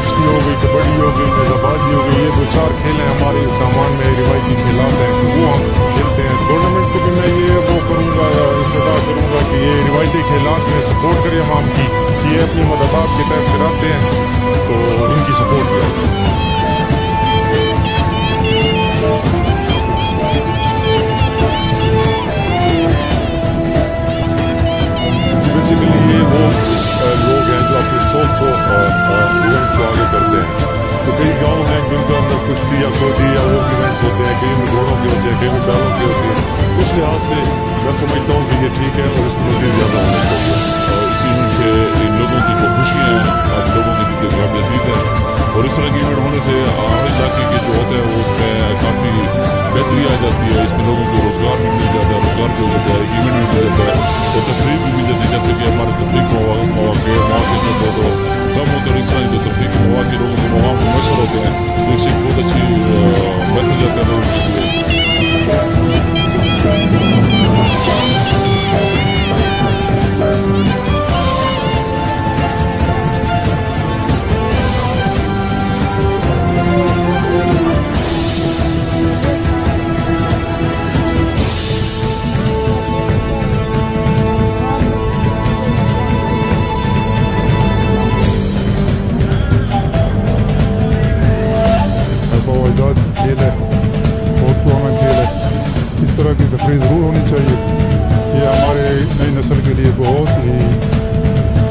کشتی ہو گئی، کبڈی ہو گئی، نیزہ بازی ہو گئی، یہ 2-4 کھیل ہیں ہمارے اس دامان میں روایتی کھیلات ہیں، وہ ہم کھیلتے ہیں۔ ٹورنامنٹ کو بھی میں یہ وہ کروں گا، استدعا کروں گا کہ یہ روایتی کھیلات میں سپورٹ کرے عوام کی، یہ اپنی مددات کے تحت کراتے ہیں تو ان کی سپورٹ کریں۔ بیسیکلی یہ وہ لوگ ہیں جو اپنے شوق کو ایونٹ کو آگے کرتے ہیں۔ تو کئی گاؤں ہیں جن کے اندر کشتی یا کھودی یا وہ ایونٹس ہوتے ہیں، کئی میں گھوڑوں کے ہوتے ہیں، کئی میں بیلوں کے ہوتے ہیں۔ اس لحاظ سے میں سمجھتا ہوں کہ یہ ٹھیک ہے اور اس کو مزید زیادہ ہونا چاہیے، اور اسی سے ان لوگوں کی جو خوشیاں ہیں آپ لوگوں کی جو جواب نزید ہے، اور اس طرح کے ایونٹ ہونے سے ہر علاقے کے جو ہوتے ہیں وہ اس میں کافی بہتری آ جاتی ہے، اس میں لوگوں کو روزگار بھی مل جاتا ہے، روزگار بھی ہو جاتا ہے، ایونٹ بھی مل جاتا ہے، اور تفریح بھی مل جاتی ہے، جیسے کہ ہمارے تفریح مواقع جو کم ہوتے ہیں، اس طرح جو تفریح کے مواقع لوگوں کے مقام کو میسر ہوتے ہیں، تو اس سے بہت اچھی میسج آتا ہے لوگوں کے لیے۔ کھیل ہے اور ٹورنامنٹ کھیل ہے، اس طرح کی تفریح ضرور ہونی چاہیے۔ یہ ہمارے نئی نسل کے لیے بہت ہی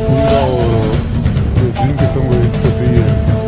عمدہ اور بہترین قسم کی تفریح ہے۔